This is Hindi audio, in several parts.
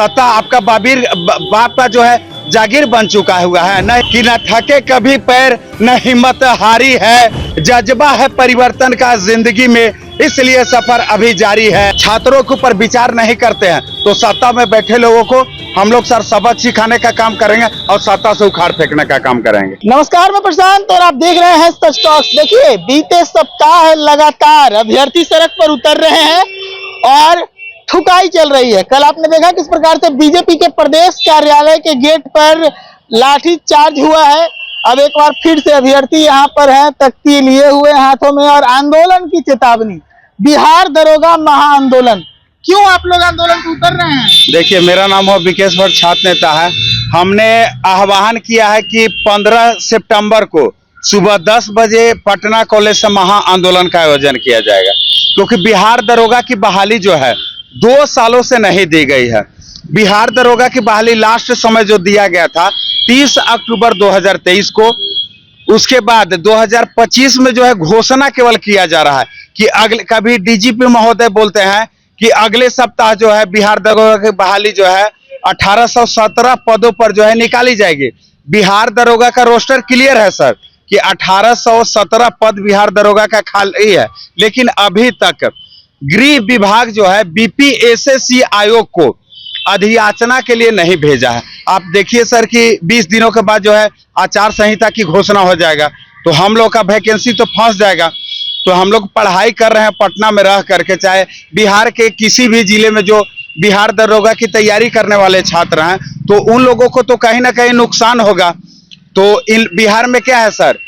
सत्ता आपका बाप का जो है जागीर बन चुका हुआ है। न कि न थके कभी पैर, न हिम्मत हारी है, जज्बा है परिवर्तन का जिंदगी में, इसलिए सफर अभी जारी है। छात्रों के ऊपर विचार नहीं करते हैं तो सत्ता में बैठे लोगों को हम लोग सर सबक सिखाने का काम करेंगे और सत्ता से उखाड़ फेंकने का काम करेंगे। नमस्कार, मैं प्रशांत और आप देख रहे हैं सच टॉक्स। देखिए, बीते सप्ताह लगातार अभ्यर्थी सड़क पर उतर रहे हैं और ठुकाई चल रही है। कल आपने देखा किस प्रकार से बीजेपी के प्रदेश कार्यालय के गेट पर लाठी चार्ज हुआ है। अब एक बार फिर से अभ्यर्थी यहाँ पर हैं, तख्ती लिए हुए हाथों में और आंदोलन की चेतावनी। बिहार दरोगा महाआंदोलन, क्यों आप लोग आंदोलन पर उतर रहे हैं? देखिए, मेरा नाम है विकेश भट्ट, छात्र नेता है। हमने आह्वान किया है कि 15 सितंबर को सुबह 10 बजे पटना कॉलेज से महाआंदोलन का आयोजन किया जाएगा, क्योंकि बिहार दरोगा की बहाली जो है 2 सालों से नहीं दी गई है। बिहार दरोगा की बहाली लास्ट समय जो दिया गया था 30 अक्टूबर 2023 को, उसके बाद 2025 में जो है घोषणा केवल किया जा रहा है कि अगले, कभी डीजीपी महोदय बोलते हैं कि अगले सप्ताह जो है बिहार दरोगा की बहाली जो है 1817 पदों पर जो है निकाली जाएगी। बिहार दरोगा का रोस्टर क्लियर है सर कि 1817 पद बिहार दरोगा का खाली है, लेकिन अभी तक गृह विभाग जो है बीपीएससी आयोग को अधियाचना के लिए नहीं भेजा है। आप देखिए सर कि 20 दिनों के बाद जो है आचार संहिता की घोषणा हो जाएगा तो हम लोग का वैकेंसी तो फंस जाएगा। तो हम लोग पढ़ाई कर रहे हैं पटना में रह करके, चाहे बिहार के किसी भी जिले में जो बिहार दरोगा की तैयारी करने वाले छात्र हैं, तो उन लोगों को तो कहीं ना कहीं नुकसान होगा। तो इन बिहार में क्या है सर,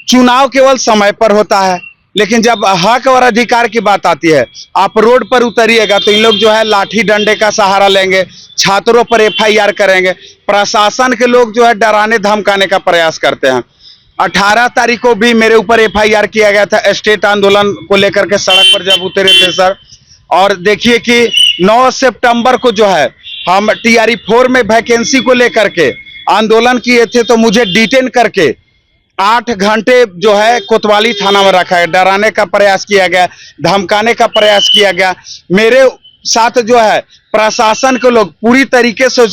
चुनाव केवल समय पर होता है, लेकिन जब हक और अधिकार की बात आती है, आप रोड पर उतरिएगा तो इन लोग जो है लाठी डंडे का सहारा लेंगे, छात्रों पर एफआईआर करेंगे। प्रशासन के लोग जो है डराने धमकाने का प्रयास करते हैं। 18 तारीख को भी मेरे ऊपर एफआईआर किया गया था स्टेट आंदोलन को लेकर के, सड़क पर जब उतरे थे सर। और देखिए कि 9 सितंबर को जो है हम टीआरई 4 में वैकेंसी को लेकर के आंदोलन किए थे, तो मुझे डिटेन करके 8 घंटे जो है कोतवाली थाना में रखा है। डराने का प्रयास किया गया, धमकाने का प्रयास किया गया। मेरे साथ जो है प्रशासन के लोग पूरी तरीके से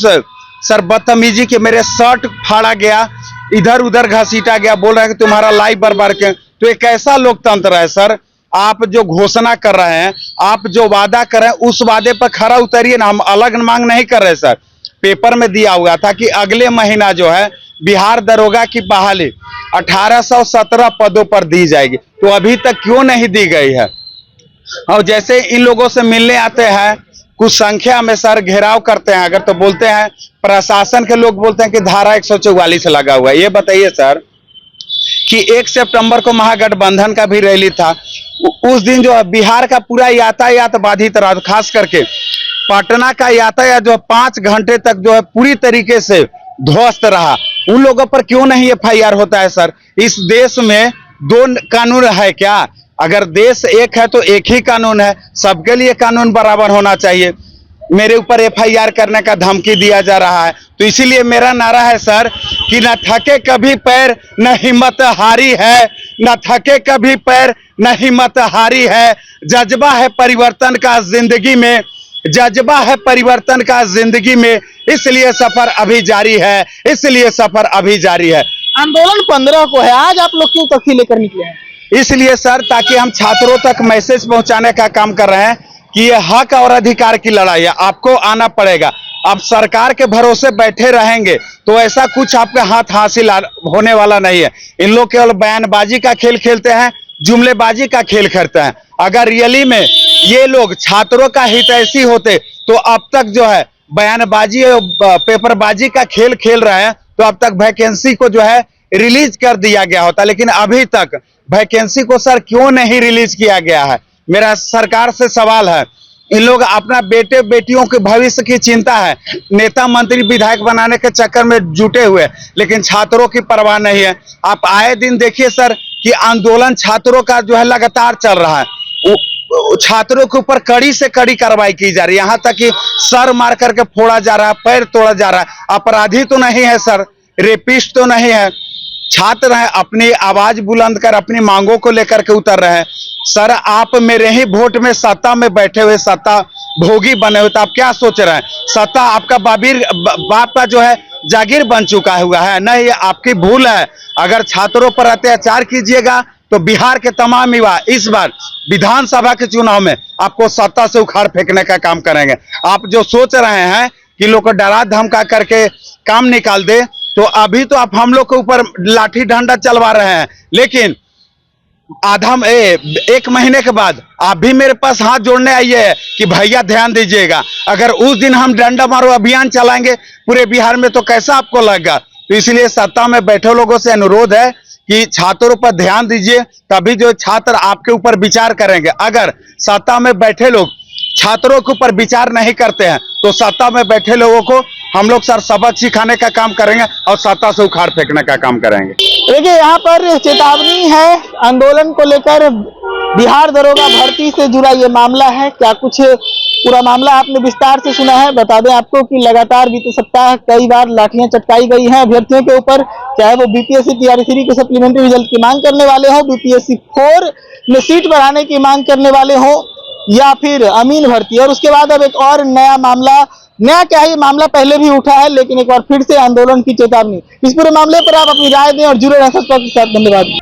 सर बदतमीजी के, मेरे शर्ट फाड़ा गया, इधर उधर घसीटा गया, बोल रहे हैं कि तुम्हारा लाइफ बर्बाद के। तो एक ऐसा लोकतंत्र है सर, आप जो घोषणा कर रहे हैं, आप जो वादा कर रहे हैं, उस वादे पर खरा उतरिए ना। हम अलग मांग नहीं कर रहे सर। पेपर में दिया हुआ था कि अगले महीना जो है बिहार दरोगा की बहाली 1817 पदों पर दी जाएगी, तो अभी तक क्यों नहीं दी गई है? और जैसे इन लोगों से मिलने आते हैं, कुछ संख्या में सर घेराव करते हैं अगर, तो बोलते हैं प्रशासन के लोग बोलते हैं कि धारा 144 लगा हुआ है। ये बताइए सर कि 1 सितंबर को महागठबंधन का भी रैली था, उस दिन जो है बिहार का पूरा यातायात बाधित रहा, खास करके पटना का यातायात जो 5 घंटे तक जो है पूरी तरीके से ध्वस्त रहा। उन लोगों पर क्यों नहीं एफआईआर होता है सर? इस देश में 2 कानून है क्या? अगर देश एक है तो एक ही कानून है, सबके लिए कानून बराबर होना चाहिए। मेरे ऊपर एफआईआर करने का धमकी दिया जा रहा है, तो इसीलिए मेरा नारा है सर कि न थके कभी पैर, न हिम्मत हारी है, न थके कभी पैर, न हिम्मत हारी है, जज्बा है परिवर्तन का जिंदगी में, जज्बा है परिवर्तन का जिंदगी में, इसलिए सफर अभी जारी है, इसलिए सफर अभी जारी है। आंदोलन 15 को है, आज आप लोग क्यों तख्ती लेकर निकले हैं? इसलिए सर ताकि हम छात्रों तक मैसेज पहुंचाने का काम कर रहे हैं कि ये हक और अधिकार की लड़ाई है, आपको आना पड़ेगा। आप सरकार के भरोसे बैठे रहेंगे तो ऐसा कुछ आपके हाथ हासिल होने वाला नहीं है। इन लोग केवल बयानबाजी का खेल खेलते हैं, जुमलेबाजी का खेल खेलते हैं। अगर रियली में ये लोग छात्रों का हितैषी होते तो अब तक जो है बयानबाजी और पेपरबाजी का खेल खेल रहे हैं, तो अब तक वैकेंसी को जो है रिलीज कर दिया गया होता। लेकिन अभी तक वैकेंसी को सर क्यों नहीं रिलीज किया गया है? मेरा सरकार से सवाल है। इन लोग अपना बेटे बेटियों के भविष्य की चिंता है, नेता मंत्री विधायक बनाने के चक्कर में जुटे हुए, लेकिन छात्रों की परवाह नहीं है। आप आए दिन देखिए सर कि आंदोलन छात्रों का जो है लगातार चल रहा है। छात्रों के ऊपर कड़ी से कड़ी कार्रवाई की जा रही है, यहाँ तक कि सर मार करके फोड़ा जा रहा है, पैर तोड़ा जा रहा है। अपराधी तो नहीं है सर, रेपिस्ट तो नहीं है, छात्र हैं, अपनी आवाज बुलंद कर अपनी मांगों को लेकर के उतर रहे हैं। सर, आप मेरे ही वोट में सत्ता में बैठे हुए सत्ता भोगी बने हुए, तो आप क्या सोच रहे हैं? सत्ता आपका बाप का जो है जागीर बन चुका हुआ है। नहीं, आपकी भूल है। अगर छात्रों पर अत्याचार कीजिएगा तो बिहार के तमाम युवा इस बार विधानसभा के चुनाव में आपको सत्ता से उखाड़ फेंकने का काम करेंगे। आप जो सोच रहे हैं कि लोग को डरा धमका करके काम निकाल दे, तो अभी तो आप हम लोग के ऊपर लाठी डंडा चलवा रहे हैं, लेकिन एक महीने के बाद आप भी मेरे पास हाथ जोड़ने आइए है कि भैया ध्यान दीजिएगा। अगर उस दिन हम डंडा मारो अभियान चलाएंगे पूरे बिहार में तो कैसा आपको लगेगा? तो इसलिए सत्ता में बैठे लोगों से अनुरोध है कि छात्रों पर ध्यान दीजिए, तभी जो छात्र आपके ऊपर विचार करेंगे। अगर सत्ता में बैठे लोग छात्रों के ऊपर विचार नहीं करते हैं तो सत्ता में बैठे लोगों को हम लोग सर सबक सिखाने का काम करेंगे और सत्ता से उखाड़ फेंकने का काम करेंगे। देखिए, यहाँ पर चेतावनी है आंदोलन को लेकर। बिहार दरोगा भर्ती से जुड़ा ये मामला है। क्या कुछ पूरा मामला आपने विस्तार से सुना है। बता दें आपको कि लगातार बीते सप्ताह कई बार लाठियां चटकाई गई हैं अभ्यर्थियों के ऊपर, चाहे वो बीपीएससी तैयारी 3 के सप्लीमेंट्री रिजल्ट की मांग करने वाले हो, बीपीएससी 4 में सीट बढ़ाने की मांग करने वाले हो, या फिर अमीन भर्ती। और उसके बाद अब एक और नया मामला, नया क्या है, ये मामला पहले भी उठा है लेकिन एक बार फिर से आंदोलन की चेतावनी। इस पूरे मामले पर आप अपनी राय दें और जुड़े रहें सत्ता के साथ। धन्यवाद।